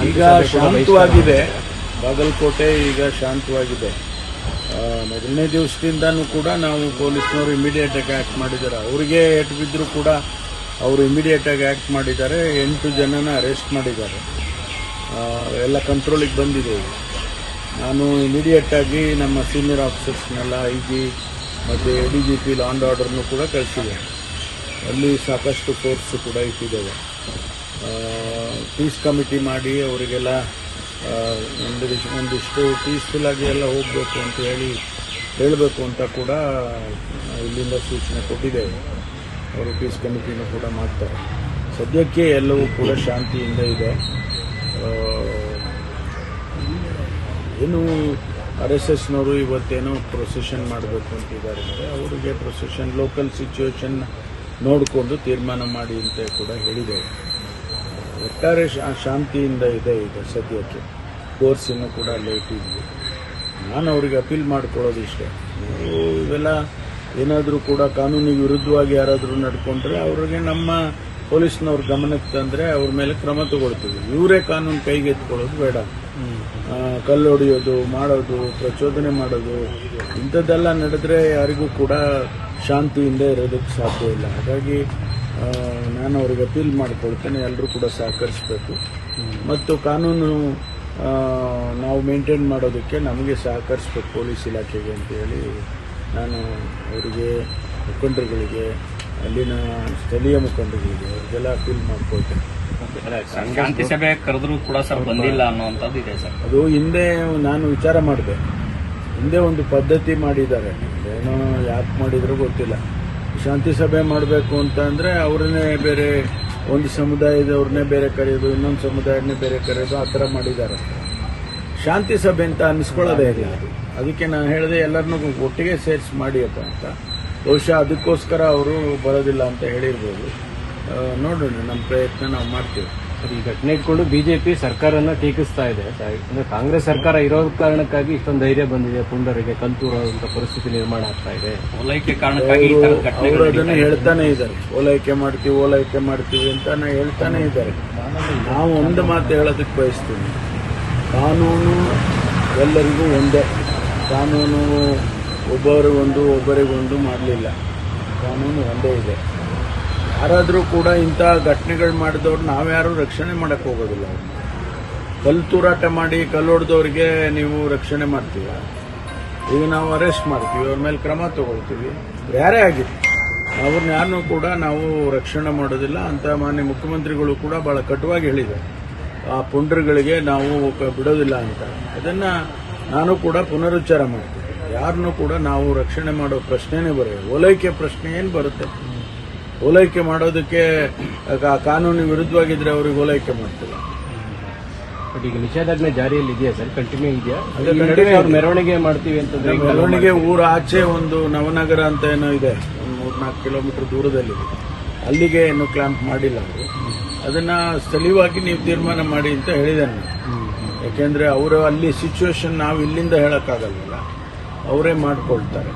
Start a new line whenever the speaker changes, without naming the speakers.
ಈಗ ಶಾಂತವಾಗಿದೆ. ಬಾಗಲಕೋಟೆ ಈಗ ಶಾಂತವಾಗಿದೆ. ಮೊದಲನೇ ದಿವಸದಿಂದನೂ ಕೂಡ ನಾವು ಪೊಲೀಸ್ನವರು ಇಮಿಡಿಯೇಟ್ ಆಗಿ ಆಕ್ಟ್ ಮಾಡಿದ್ದಾರೆ. ಅವರಿಗೆ ಏಟು ಬಿದ್ದರೂ ಕೂಡ ಅವರು ಇಮಿಡಿಯೇಟ್ ಆಗಿ ಆಕ್ಟ್ ಮಾಡಿದ್ದಾರೆ. 8 ಜನನ ಅರೆಸ್ಟ್ ಮಾಡಿದ್ದಾರೆ. ಎಲ್ಲ ಕಂಟ್ರೋಲಿಗೆ ಬಂದಿದೆ. ನಾನು ಇಮಿಡಿಯೇಟ್ ಆಗಿ ನಮ್ಮ ಸೀನಿಯರ್ ಆಫೀಸರ್ಸ್ನೆಲ್ಲ IG ಮತ್ತು ADGP ಲಾ ಆ್ಯಂಡ್ ಆರ್ಡರ್ನು ಕೂಡ ಕಳಿಸಿದೆ. ಅಲ್ಲಿ ಸಾಕಷ್ಟು ಫೋರ್ಸ್ ಕೂಡ ಇಟ್ಟಿದ್ದೇವೆ. ಪೀಸ್ ಕಮಿಟಿ ಮಾಡಿ ಅವರಿಗೆಲ್ಲ ಒಂದಿಷ್ಟು ಪೀಸ್ಫುಲ್ ಆಗಿ ಎಲ್ಲ ಹೋಗಬೇಕು ಅಂತ ಹೇಳಬೇಕು ಅಂತ ಕೂಡ ಇಲ್ಲಿಂದ ಸೂಚನೆ ಕೊಟ್ಟಿದ್ದೇವೆ. ಅವರು ಪೀಸ್ ಕಮಿಟಿನೂ ಕೂಡ ಮಾಡ್ತಾರೆ. ಸದ್ಯಕ್ಕೆ ಎಲ್ಲವೂ ಕೂಡ ಶಾಂತಿಯಿಂದ ಇದೆ. ಏನು RSSನವರು ಇವತ್ತೇನೋ ಪ್ರೊಸೆಷನ್ ಮಾಡಬೇಕು ಅಂತಿದ್ದಾರೆ. ಅವರಿಗೆ ಪ್ರೊಸೆಷನ್ ಲೋಕಲ್ ಸಿಚುವೇಶನ್ ನೋಡಿಕೊಂಡು ತೀರ್ಮಾನ ಮಾಡಿ ಅಂತ ಕೂಡ ಹೇಳಿದ್ದೇವೆ. ಒಟ್ಟಾರೆ ಶಾಂತಿಯಿಂದ ಇದೆ ಈಗ ಸದ್ಯಕ್ಕೆ. ಕೋರ್ಸ್ ಇನ್ನೂ ಕೂಡ ಲೇಟ್ ಇದ್ವಿ. ನಾನು ಅವರಿಗೆ ಅಪೀಲ್ ಮಾಡ್ಕೊಳ್ಳೋದು ಇಷ್ಟೇ, ನೀವು ಇವೆಲ್ಲ ಏನಾದರೂ ಕೂಡ ಕಾನೂನಿಗೆ ವಿರುದ್ಧವಾಗಿ ಯಾರಾದರೂ ನಡ್ಕೊಂಡ್ರೆ ಅವ್ರಿಗೆ ನಮ್ಮ ಪೊಲೀಸ್ನವ್ರ ಗಮನಕ್ಕೆ ತಂದರೆ ಅವ್ರ ಮೇಲೆ ಕ್ರಮ ತಗೊಳ್ತೀವಿ. ಇವರೇ ಕಾನೂನು ಕೈಗೆ ಎತ್ಕೊಳ್ಳೋದು ಬೇಡ. ಕಲ್ಲೊಡೆಯೋದು ಮಾಡೋದು, ಪ್ರಚೋದನೆ ಮಾಡೋದು ಇಂಥದ್ದೆಲ್ಲ ನಡೆದ್ರೆ ಯಾರಿಗೂ ಕೂಡ ಶಾಂತಿಯಿಂದ ಇರೋದಕ್ಕೆ ಸಾಧ್ಯ ಇಲ್ಲ. ಹಾಗಾಗಿ ನಾನು ಅವ್ರಿಗೆ ಅಪೀಲ್ ಮಾಡಿಕೊಳ್ತೇನೆ, ಎಲ್ಲರೂ ಕೂಡ ಸಹಕರಿಸಬೇಕು ಮತ್ತು ಕಾನೂನು ನಾವು ಮೇಂಟೈನ್ ಮಾಡೋದಕ್ಕೆ ನಮಗೆ ಸಹಕರಿಸಬೇಕು ಪೊಲೀಸ್ ಇಲಾಖೆಗೆ ಅಂತೇಳಿ ನಾನು ಅವರಿಗೆ ಮುಖಂಡರುಗಳಿಗೆ, ಅಲ್ಲಿನ ಸ್ಥಳೀಯ ಮುಖಂಡರುಗಳಿಗೆ ಅವ್ರಿಗೆಲ್ಲ ಅಪೀಲ್ ಮಾಡ್ಕೊಳ್ತೇನೆ.
ಶಾಂತಿ ಸಭೆ ಕರೆದ್ರೂ ಕೂಡ ಸರ್ ಬಂದಿಲ್ಲ ಅನ್ನುವಂಥದ್ದು ಇದೆ ಸರ್.
ಅದು ಹಿಂದೆ ನಾನು ವಿಚಾರ ಮಾಡಿದೆ. ಹಿಂದೆ ಒಂದು ಪದ್ಧತಿ ಮಾಡಿದ್ದಾರೆ, ಏನೋ ಯಾಕೆ ಮಾಡಿದ್ರೂ ಗೊತ್ತಿಲ್ಲ. ಶಾಂತಿ ಸಭೆ ಮಾಡಬೇಕು ಅಂತ ಅಂದರೆ ಅವ್ರನ್ನೇ ಬೇರೆ ಒಂದು ಸಮುದಾಯದವ್ರನ್ನೇ ಬೇರೆ ಕರೆಯೋದು, ಇನ್ನೊಂದು ಸಮುದಾಯನೇ ಬೇರೆ ಕರೆಯೋದು, ಆ ಥರ ಮಾಡಿದ್ದಾರೆ. ಶಾಂತಿ ಸಭೆ ಅಂತ ಅನ್ನಿಸ್ಕೊಳ್ಳೋದೇ ಇಲ್ಲ. ಅದಕ್ಕೆ ನಾನು ಹೇಳಿದೆ ಎಲ್ಲರನ್ನೂ ಒಟ್ಟಿಗೆ ಸೇರಿಸಿ ಮಾಡಿಯಪ್ಪ ಅಂತ. ಬಹುಶಃ ಅದಕ್ಕೋಸ್ಕರ ಅವರು ಬರೋದಿಲ್ಲ ಅಂತ ಹೇಳಿರ್ಬೋದು. ನೋಡೋಣ, ನಮ್ಮ ಪ್ರಯತ್ನ ನಾವು ಮಾಡ್ತೀವಿ.
ಈ ಘಟನೆ ಇಟ್ಕೊಂಡು ಬಿಜೆಪಿ ಸರ್ಕಾರನ ಟೀಕಿಸ್ತಾ ಇದೆ. ಅಂದ್ರೆ ಕಾಂಗ್ರೆಸ್ ಸರ್ಕಾರ ಇರೋ ಕಾರಣಕ್ಕಾಗಿ ಇಷ್ಟೊಂದು ಧೈರ್ಯ ಬಂದಿದೆ, ಪುಂಡರಿಗೆ ಕಲ್ತೂರುವಂತ ಪರಿಸ್ಥಿತಿ ನಿರ್ಮಾಣ ಆಗ್ತಾ ಇದೆ.
ಓಲೈಕೆ ಕಾರಣಕ್ಕಾಗಿ
ಅವರು ಅದನ್ನು ಹೇಳ್ತಾನೆ ಇದ್ದಾರೆ. ಓಲೈಕೆ ಮಾಡ್ತೀವಿ ಅಂತ ಹೇಳ್ತಾನೆ ಇದ್ದಾರೆ. ನಾವು ಒಂದು ಮಾತು ಹೇಳೋದಕ್ಕೆ ಬಯಸ್ತೀವಿ, ಕಾನೂನು ಎಲ್ಲರಿಗೂ ಒಂದೇ. ಕಾನೂನು ಒಬ್ಬರಿಗೊಂದು ಮಾಡಲಿಲ್ಲ. ಕಾನೂನು ಒಂದೇ ಇದೆ. ಯಾರಾದರೂ ಕೂಡ ಇಂಥ ಘಟನೆಗಳು ಮಾಡಿದವ್ರು ನಾವ್ಯಾರೂ ರಕ್ಷಣೆ ಮಾಡಕ್ಕೆ ಹೋಗೋದಿಲ್ಲ. ಕಲ್ಲು ತೂರಾಟ ಮಾಡಿ ಕಲ್ಲೊಡೆದವ್ರಿಗೆ ನೀವು ರಕ್ಷಣೆ ಮಾಡ್ತೀವಿ. ಈಗ ನಾವು ಅರೆಸ್ಟ್ ಮಾಡ್ತೀವಿ, ಅವ್ರ ಮೇಲೆ ಕ್ರಮ ತಗೊಳ್ತೀವಿ. ಯಾರೇ ಆಗಿತ್ತು ಅವ್ರನ್ನ ಯಾರನ್ನೂ ಕೂಡ ನಾವು ರಕ್ಷಣೆ ಮಾಡೋದಿಲ್ಲ ಅಂತ ಮಾನ್ಯ ಮುಖ್ಯಮಂತ್ರಿಗಳು ಕೂಡ ಬಹಳ ಕಟುವಾಗಿ ಹೇಳಿದ್ದಾರೆ. ಆ ಪುಂಡರುಗಳಿಗೆ ನಾವು ಬಿಡೋದಿಲ್ಲ ಅಂತ. ಅದನ್ನು ನಾನು ಕೂಡ ಪುನರುಚ್ಚಾರ ಮಾಡ್ತೀನಿ. ಯಾರನ್ನೂ ಕೂಡ ನಾವು ರಕ್ಷಣೆ ಮಾಡೋ ಪ್ರಶ್ನೆನೇ ಬರೋದು. ಓಲೈಕೆ ಪ್ರಶ್ನೆ ಏನು ಬರುತ್ತೆ? ಓಲೈಕೆ ಮಾಡೋದಕ್ಕೆ ಕಾನೂನು ವಿರುದ್ಧವಾಗಿದ್ರೆ ಅವ್ರಿಗೆ ಓಲೈಕೆ ಮಾಡ್ತಿಲ್ಲ.
ಬಟ್ ಈಗ ನಿಷೇಧಾಜ್ಞೆ ಜಾರಿಯಲ್ಲಿ ಇದೆಯಾ ಸರ್? ಕಂಟಿನ್ಯೂ ಇದೆಯಾ? ಮೆರವಣಿಗೆ ಮಾಡ್ತೀವಿ ಅಂತಂದ್ರೆ
ಮೆರವಣಿಗೆ ಊರ ಆಚೆ ಒಂದು ನವನಗರ ಅಂತ ಏನೋ ಇದೆ, ಒಂದು 3-4 ಕಿಲೋಮೀಟರ್ ದೂರದಲ್ಲಿದೆ. ಅಲ್ಲಿಗೆ ಏನು ಕ್ಯಾಂಪ್ ಮಾಡಿಲ್ಲ ಅವರು. ಅದನ್ನ ಸ್ಥಳೀಯವಾಗಿ ನೀವು ತೀರ್ಮಾನ ಮಾಡಿ ಅಂತ ಹೇಳಿದ್ದೇನೆ. ಯಾಕೆಂದ್ರೆ ಅವರು ಅಲ್ಲಿ ಸಿಚುವೇಶನ್ ನಾವು ಇಲ್ಲಿಂದ ಹೇಳಕ್ಕಾಗಲ್ಲ, ಅವರೇ ಮಾಡ್ಕೊಳ್ತಾರೆ.